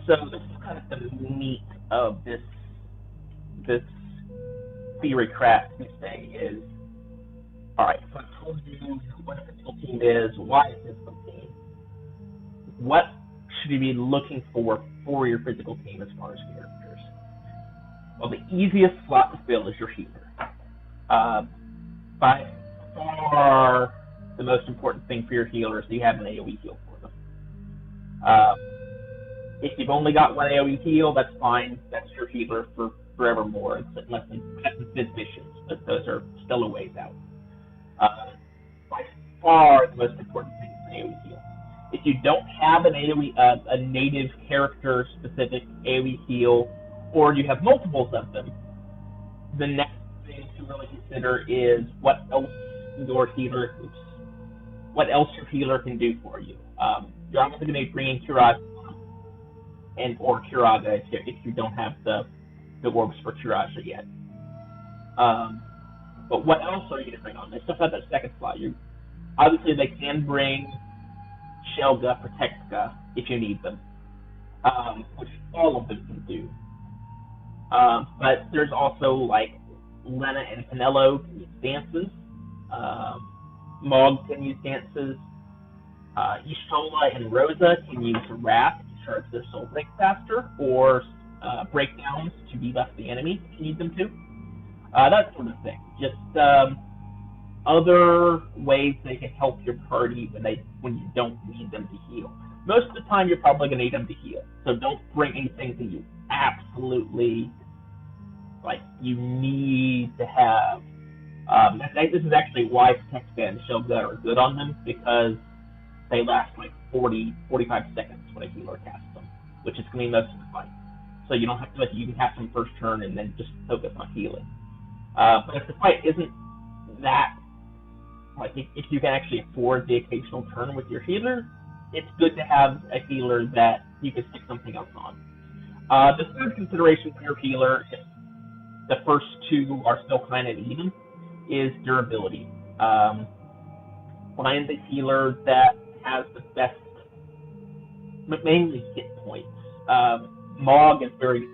So this is kind of the meat of this Theorycraft thing is, all right, so I told you what a physical team is, why a physical team. What should you be looking for your physical team as far as characters? Well, the easiest slot to fill is your healer. By far, the most important thing for your healer is that you have an AoE heal for them. If you've only got one AoE heal, that's fine. That's your healer for forevermore, unless it's missions, but those are still a ways out. By far, the most important thing is an AoE heal. If you don't have an AoE, a native character-specific AoE heal, or you have multiples of them, the next thing to really consider is what else your healer can do for you. You're obviously going to be bringing Kiraga or Kiraga if you don't have the orbs for Kiraga yet. But what else are you going to bring on? They still have that second slot. Obviously, they can bring Shelga, Protectka if you need them, which all of them can do. But there's also like Lena and Penelo can use dances. Mog can use dances. Ishola and Rosa can use Wrath to charge their soul break faster, or breakdowns to debuff the enemy if you need them to. That sort of thing. Just other ways they can help your party when you don't need them to heal. Most of the time, you're probably going to need them to heal. So don't bring anything that you absolutely you need to have. This is actually why Protectka and Shelga are good on them, because they last 45 seconds when a healer casts them, which is going to be most of the fight. So you don't have to you can cast them first turn and then just focus on healing. But if the fight isn't that, if you can actually afford the occasional turn with your healer, it's good to have a healer that you can stick something else on. The third consideration for your healer, if the first two are still kind of even, is durability. Find the healer that has the best, mainly hit points. Mog is very,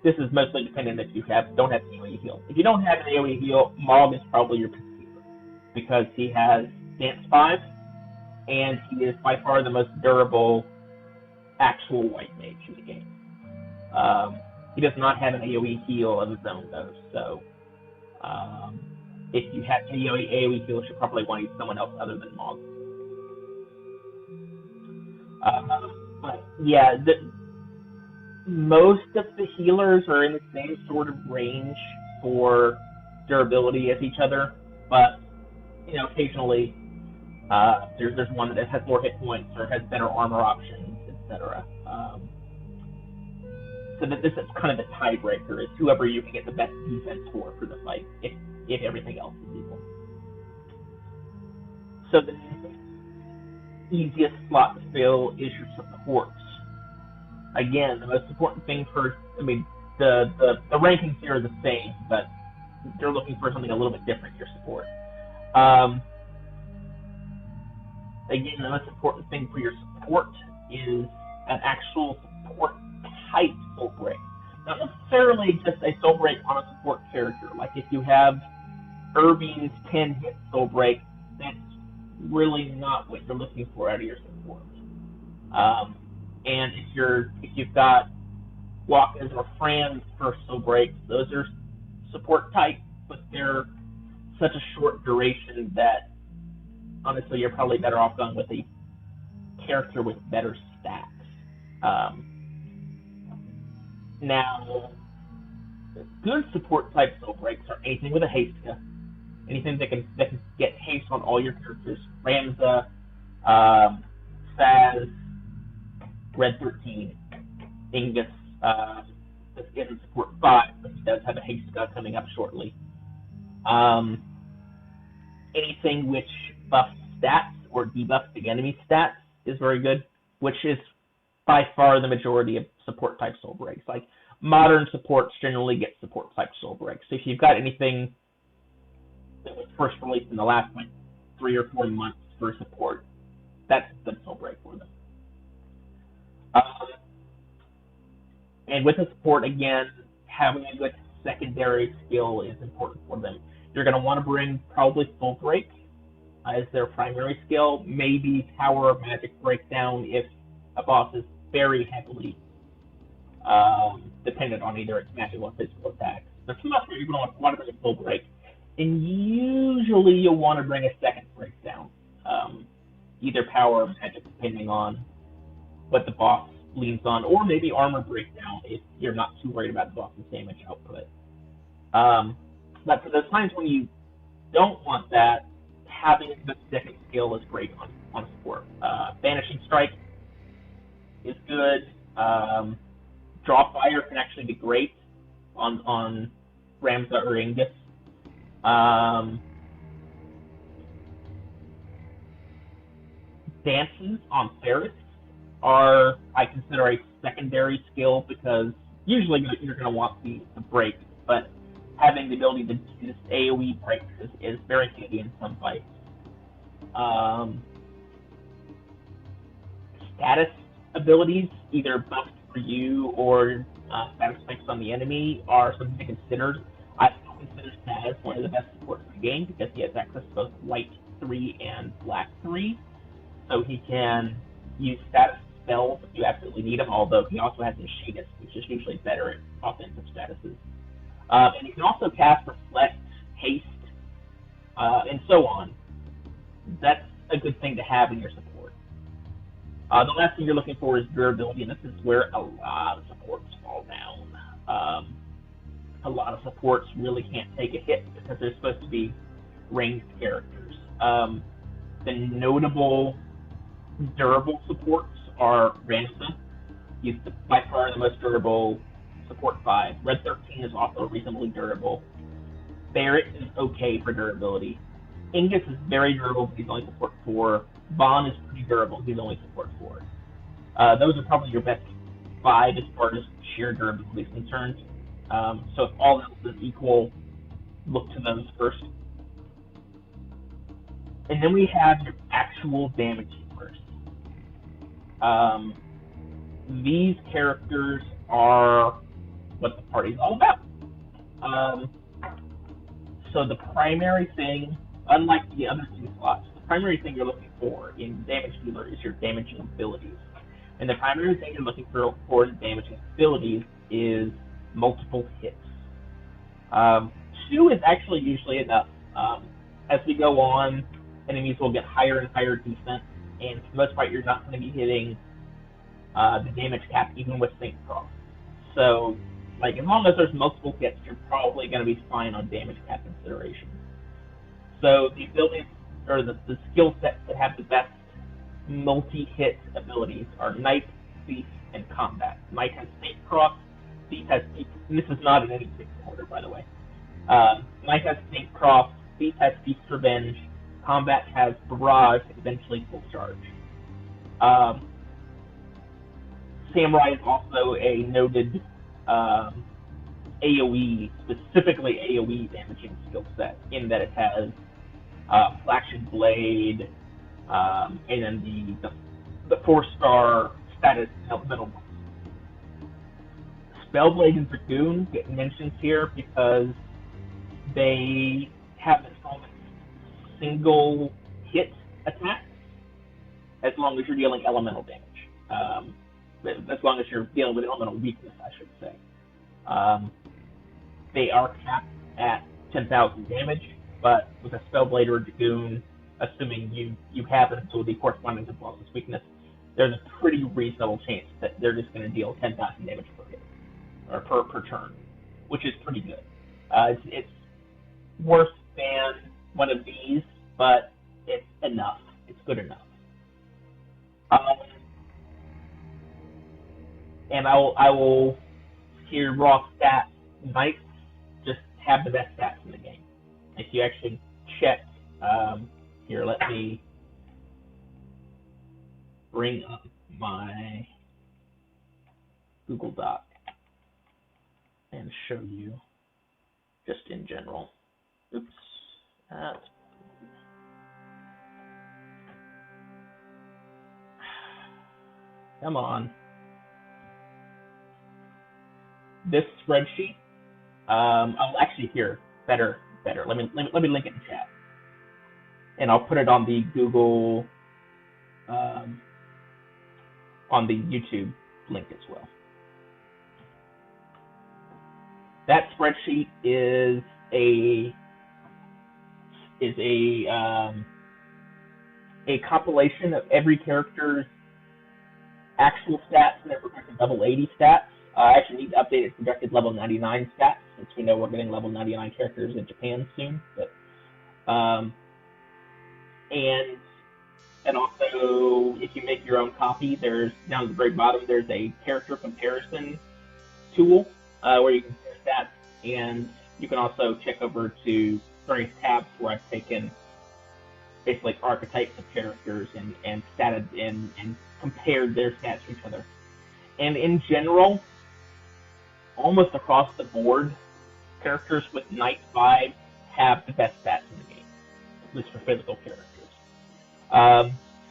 this is mostly dependent if you don't have an AoE heal. If you don't have an AoE heal, Mog is probably your best healer, because he has Dance 5, and he is by far the most durable actual white mage in the game. He does not have an AoE heal of his own, though, so if you have any AoE heal, you probably want to use someone else other than Mog. But yeah, most of the healers are in the same sort of range for durability as each other, but occasionally there's one that has more hit points or has better armor options, etc. So that this is kind of the tiebreaker, is whoever you can get the best defense for the fight, if everything else is equal. So the easiest slot to fill is your supports. Again, the most important thing the rankings here are the same, but they're looking for something a little bit different, your support. Again, the most important thing for your support is an actual support type soul break. Not necessarily just a soul break on a support character. Like if you have Irving's 10-hit soul break, that's really not what you're looking for out of your support. And if you've got Waka's or Fran's first soul breaks, those are support type, but they're such a short duration that honestly you're probably better off going with a character with better stats. Now, good support type soul breaks are anything with a haste. Anything that can get haste on all your characters. Ramza, Saz, Red 13, Ingus. This isn't support 5, but he does have a haste coming up shortly. Anything which buffs stats or debuffs the enemy stats is very good, which is by far the majority of support type soul breaks. Like modern supports generally get support type soul breaks. So if you've got anything that was first released in the last 3 or 4 months for support, that's the soul break for them. And with the support, again, having a good secondary skill is important for them. You're going to want to bring probably Full Break as their primary skill, maybe Power Magic Breakdown if a boss is very heavily dependent on either its magical or physical attacks. But for the most part, you're going to want to bring a Full Break. And usually you'll want to bring a second Breakdown, either Power or Magic, depending on what the boss leans on, or maybe Armor Breakdown if you're not too worried about the boss's damage output. But for those times when you don't want that, having the second skill is great on support. Vanishing Strike is good. Draw Fire can actually be great on Ramza or Ingus. Dances on Ferris are, I consider, a secondary skill because usually you're going to want the break, but having the ability to just AoE breaks is very handy in some fights. Status abilities, either buffed for you or status effects on the enemy, are something to consider. I consider Status one of the best supports in the game because he has access to both White 3 and Black 3, so he can use status spells if you absolutely need them, although he also has Machinist, which is usually better at offensive statuses. And you can also cast Reflect, Haste, and so on. That's a good thing to have in your support. The last thing you're looking for is durability, and this is where a lot of supports fall down. A lot of supports really can't take a hit because they're supposed to be ranged characters. The notable durable supports are Ramza. He's by far the most durable support 5. Red 13 is also reasonably durable. Barret is okay for durability. Ingus is very durable, but he's only support 4. Vaughn is pretty durable, he's only support 4. Those are probably your best 5 as far as sheer durability is concerned. So if all else is equal, look to those first. And then we have your actual damage healers. These characters are what the party's all about. So the primary thing, unlike the other 2 slots, the primary thing you're looking for in damage healer is your damaging abilities. And the primary thing you're looking for in damaging abilities is multiple hits. 2 is actually usually enough. As we go on, enemies will get higher and higher defense, and for the most part, you're not going to be hitting the damage cap even with Sync Cross. So, like, as long as there's multiple hits, you're probably going to be fine on damage cap considerations. So the abilities, or the skill sets that have the best multi-hit abilities are Knight, Thief, and Combat. Knight has Sync Cross, Thief has Thief, and this is not in any particular order, by the way. Knight has Sync Cross, Thief has Thief's Revenge, Combat has Barrage, and eventually Full Charge. Samurai is also a noted AoE, specifically AoE damaging skill set, in that it has Flash Blade, and then the 4-star status elemental ones. Spellblade and Dragoon get mentions here because they have the strongest single hit attacks as long as you're dealing elemental damage. As long as you're dealing with elemental weakness, I should say. They are capped at 10,000 damage, but with a Spellblade or a Dragoon, assuming you have an ability corresponding to the boss's weakness, there's a pretty reasonable chance that they're just going to deal 10,000 damage per hit, or per turn, which is pretty good. It's worse than one of these, but it's enough. It's good enough. And I will hear raw stats. Knights just have the best stats in the game. If you actually check, here, let me bring up my Google Doc and show you just in general. Oops. Come on. this spreadsheet, I'll actually here better. Let me link it in chat, and I'll put it on the Google, on the YouTube link as well. That spreadsheet is a compilation of every character's actual stats and their projected level 80 stats. I actually need to update its projected level 99 stats, since we know we're getting level 99 characters in Japan soon. But and also, if you make your own copy, there's down at the very bottom there's a character comparison tool where you can compare stats, and you can also check over to various tabs where I've taken basically archetypes of characters and statted and compared their stats to each other. And in general, almost across the board, characters with Knight 5 have the best stats in the game, at least for physical characters.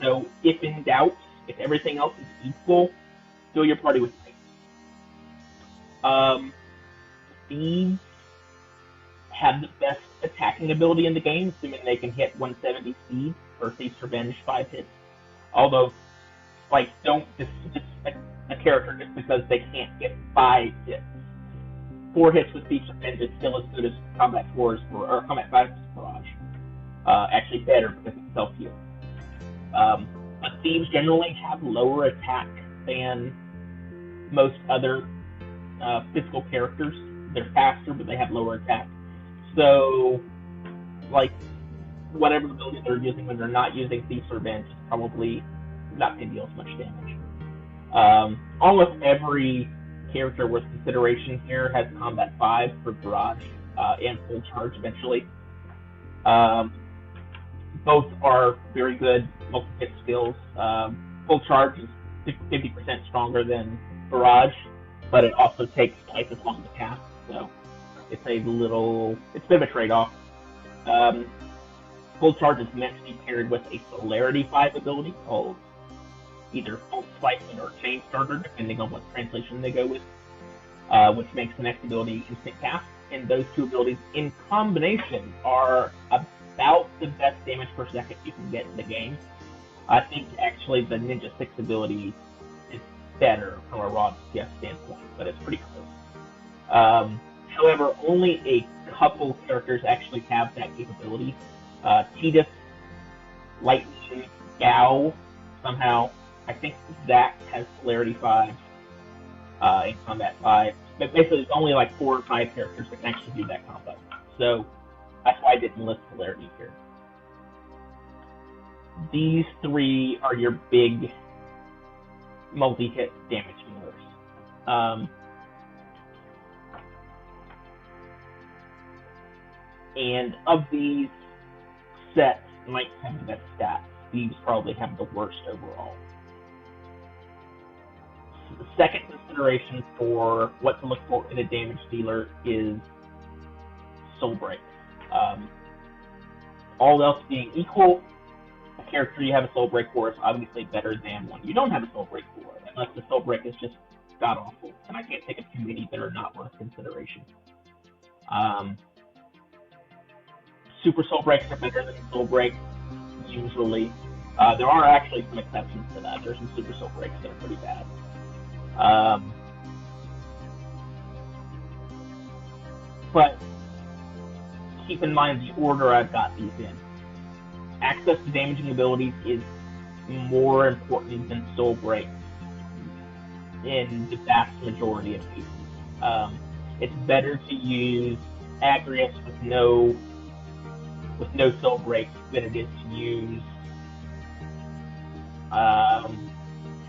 So if in doubt, if everything else is equal, fill your party with Knights. Thieves have the best attacking ability in the game, assuming they can hit 170 speed for Thief's Revenge 5 hits. Although, like, don't dismiss a character just because they can't get 5 hits. 4 hits with Thief's Revenge is still as good as Combat 4's or Combat 5's Barrage. Actually better because it's self-heal. But Thieves generally have lower attack than most other physical characters. They're faster, but they have lower attack. So, like, whatever ability they're using when they're not using Thief's Revenge is probably not going to deal as much damage. Almost every character worth consideration here has Combat 5 for Barrage and Full Charge eventually. Both are very good multi-hit skills. Full Charge is 50% stronger than Barrage, but it also takes twice as long to cast, so it's a bit of a trade-off. Full Charge is meant to be paired with a Celerity 5 ability called either Full Splicing or Chain Starter, depending on what translation they go with, which makes the next ability instant cast. And those two abilities in combination are about the best damage per second you can get in the game. I think actually the Ninja 6 ability is better from a raw DPS standpoint, but it's pretty close. However, only a couple characters actually have that capability. Tidus, Lightning, Gao, somehow. I think Zac has Celerity 5 in Combat 5. But basically, there's only like 4 or 5 characters that can actually do that combo. So that's why I didn't list Celerity here. These 3 are your big multi-hit damage dealers. And of these sets, Knights have the best stats. Thieves probably have the worst overall. So the second consideration for what to look for in a damage dealer is Soul Break. All else being equal, a character you have a Soul Break for is obviously better than one you don't have a Soul Break for, unless the Soul Break is just god-awful, and I can't think of too many that are not worth consideration. Super Soul Breaks are better than Soul Break, usually. There are actually some exceptions to that. There's some Super Soul Breaks that are pretty bad. But keep in mind the order I've got these in. Access to damaging abilities is more important than Soul Break in the vast majority of cases. It's better to use Agrius with no Soul Break than it is to use,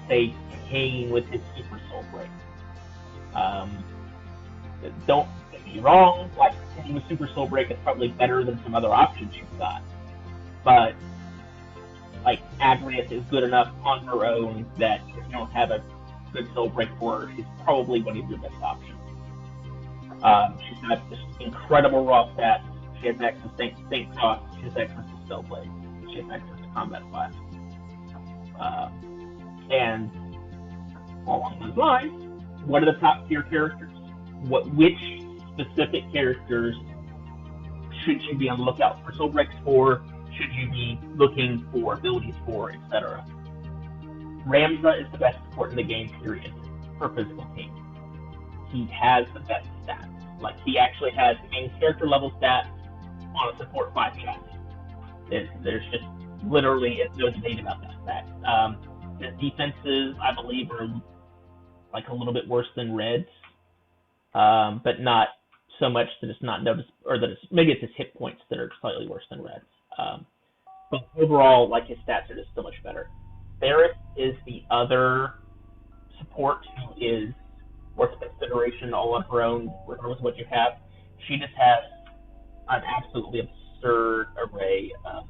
say, Kane with his Super Soul Break. Don't get me wrong, like, Kane with Super Soul Break is probably better than some other options you've got. But, like, Agrius is good enough on her own that if you don't have a good Soul Break for her, she's probably one of your best options. She's got just incredible raw stats. She has access to Saint Cross. She has access to Spellblade. She has access to Combat 5. And along those lines, what are the top tier characters? which specific characters should you be on the lookout for soul breaks for? Should you be looking for abilities for, etc.? Ramza is the best support in the game, period, for physical team. He has the best stats. Like, he actually has main character level stats on a support 5 chat. There's just literally no debate about that fact. His defenses, I believe, are like a little bit worse than Red's, but not so much that it's not noticed, or that maybe it's his hit points that are slightly worse than Red's. But overall, like, his stats are just so much better. Ferris is the other support who is worth consideration all on her own, regardless of what you have. She just has an absolutely absurd array of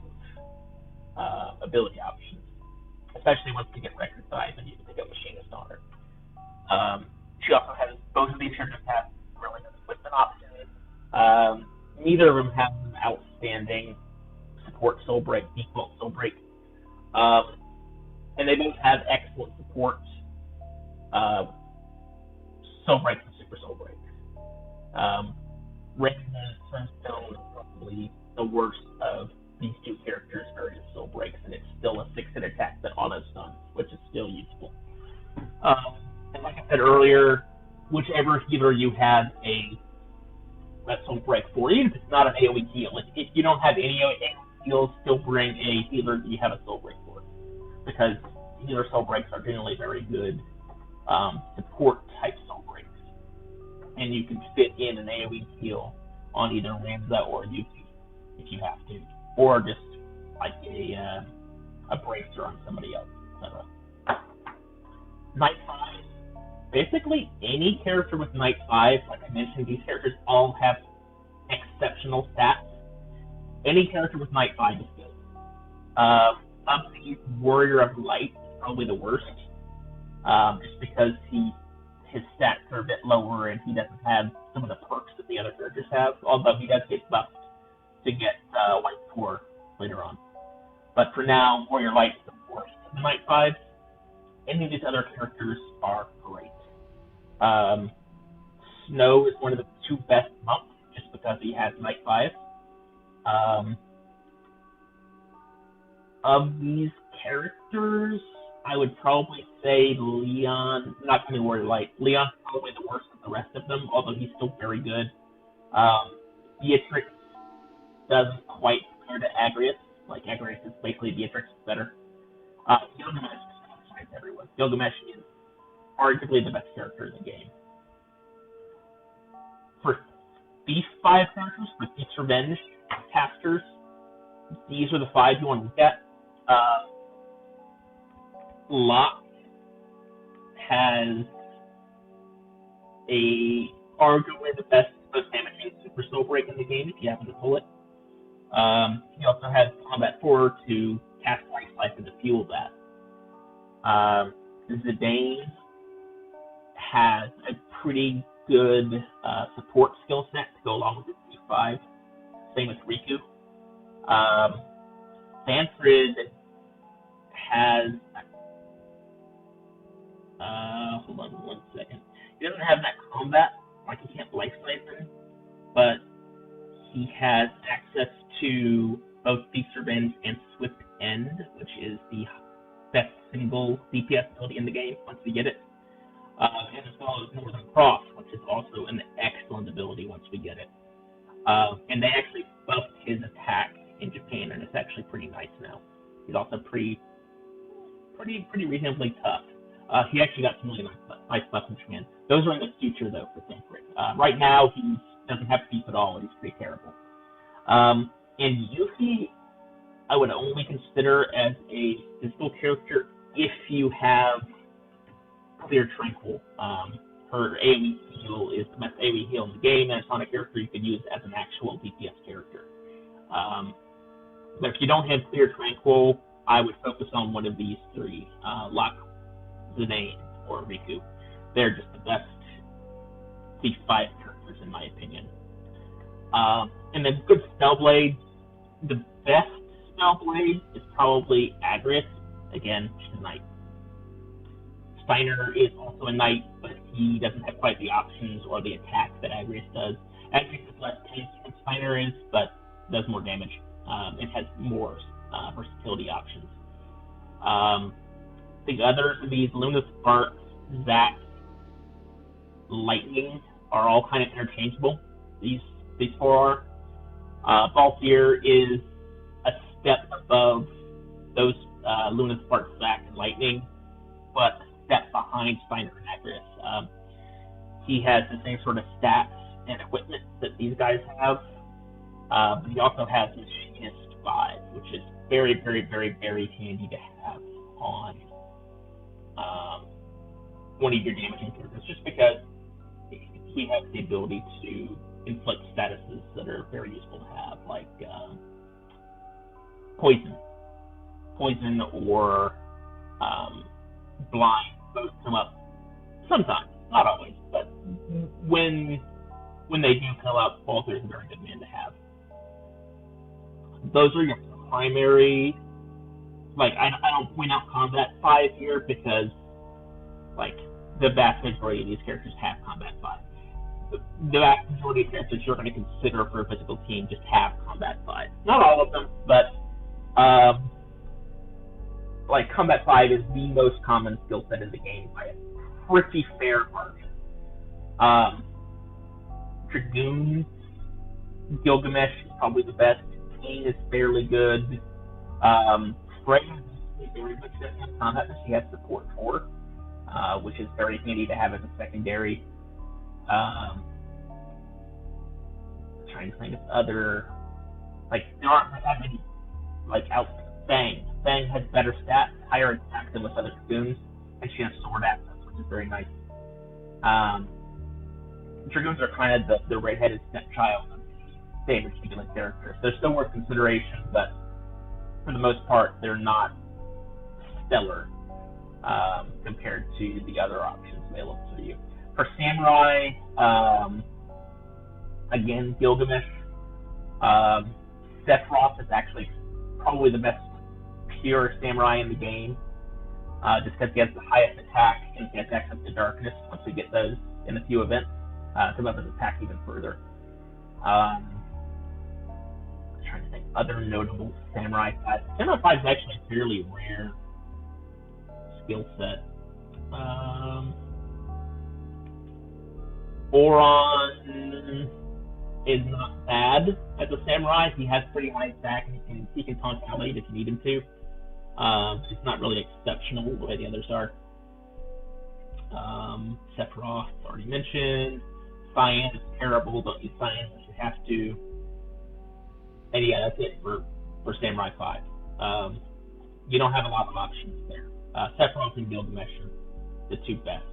ability options, especially once you get record size and you can pick up Machinist on her. She also has, both of these characters have really good equipment options. Neither of them have an outstanding support soul break, default soul break. And they both have excellent support soul breaks and super soul breaks. Raven's Sunstone is probably the worst of these two characters' various soul breaks, and it's still a 6-hit attack that auto stuns, which is still useful. And like I said earlier, whichever healer you have a soul break for, even if it's not an AoE heal, if you don't have any AoE heals, still bring a healer that you have a soul break for, because healer soul breaks are generally very good support type soul breaks, and you can fit in an AoE heal on either Ramza or Yuki if you have to, or just like a bracer on somebody else, etc. Knight 5. Basically, any character with Knight 5, like I mentioned, these characters all have exceptional stats. Any character with Knight 5 is good. Of the Warrior of Light is probably the worst, just because his stats are a bit lower and he doesn't have some of the perks that the other characters have, although he does get buffed to get White 4 later on. But for now, Warrior Light is the worst of the Knight 5. Any of these other characters are great. Snow is one of the 2 best monks, just because he has Knight 5. Of these characters, I would probably say Leon, not going to Warrior Light. Leon's probably the worst of the rest of them, although he's still very good. Beatrix doesn't quite compare to Agrias. Like, Agrias is basically Beatrix is better. Gilgamesh is everyone. Gilgamesh is arguably the best character in the game. For these 5 characters, for Thief's Revenge casters, these are the 5 you want to look at. Locke has arguably the best damaging super soul break in the game if you happen to pull it. He also has Combat 4 to cast Life and to fuel that. Zidane has a pretty good support skill set to go along with the C5. Same with Riku. Sanford has hold on 1 second. He doesn't have that combat, like he can't life snipe, but he has access to both Thief's Revenge and Swift End, which is the best single DPS ability in the game once we get it. And as well as Northern Cross, which is also an excellent ability once we get it. And they actually buffed his attack in Japan, and it's actually pretty nice now. He's also pretty reasonably tough. He actually got some really nice buffs in Japan. Those are in the future, though, for Sanford. Right now, he doesn't have beef at all, and he's pretty terrible. And Yuki, I would only consider as a physical character if you have Clear Tranquil. Her AoE heal is the best AoE heal in the game, and it's not a character you could use as an actual DPS character. But if you don't have Clear Tranquil, I would focus on one of these 3, Locke, Zidane, or Riku. They're just the best C5 characters in my opinion. And then good Spellblade. The best Spellblade is probably Agrias. Again, she's a knight. Steiner is also a knight, but he doesn't have quite the options or the attack that Agrius does. Agrius is less tanky than Steiner is, but does more damage. It has more versatility options. The others of these, Luna Spark, Zac, Lightning, are all kind of interchangeable. These four are. Balthier is a step above those Luna Spark, Zac, and Lightning, but a step behind Steiner and Agrius. He has the same sort of stats and equipment that these guys have, but he also has Machinist 5, which is very, very, very, very handy to have on one of your damaging characters, just because he has the ability to inflict statuses that are very useful to have, like poison or blind. Both come up sometimes, not always, but when they do come up, Balthier is a very good man to have. Those are your primary. Like, I don't point out Combat 5 here because, like, the vast majority of these characters have Combat 5. The vast majority of characters you're going to consider for a physical team just have Combat 5. Not all of them, but, like, Combat 5 is the most common skill set in the game by a pretty fair margin. Dragoons, Gilgamesh is probably the best. Kane is fairly good. Freya is very much in combat, but she has support 4, which is very handy to have as a secondary. Trying to think of other, like, there aren't that many, like, out. Fang has better stats, higher attack than with other Dragoons, and she has sword access, which is very nice. Dragoons are kind of the red-headed stepchild of damage dealing characters. They're still worth consideration, but for the most part, they're not stellar compared to the other options available to you. For Samurai, again, Gilgamesh. Sephiroth is actually probably the best pure Samurai in the game, just because he has the highest attack and he has access to darkness once we get those in a few events to move his attack even further. Trying to think other notable Samurai stats. Samurai 5 is actually a fairly rare skill set. Boron is not bad as a Samurai. He has pretty high attack and he can taunt allies if you need him to. It's not really exceptional the way the others are. Sephiroth, already mentioned. Cyan is terrible. Don't use Cyan unless you have to. And yeah, that's it for Samurai 5. You don't have a lot of options there. Sephiroth and Gilgamesh are the two best.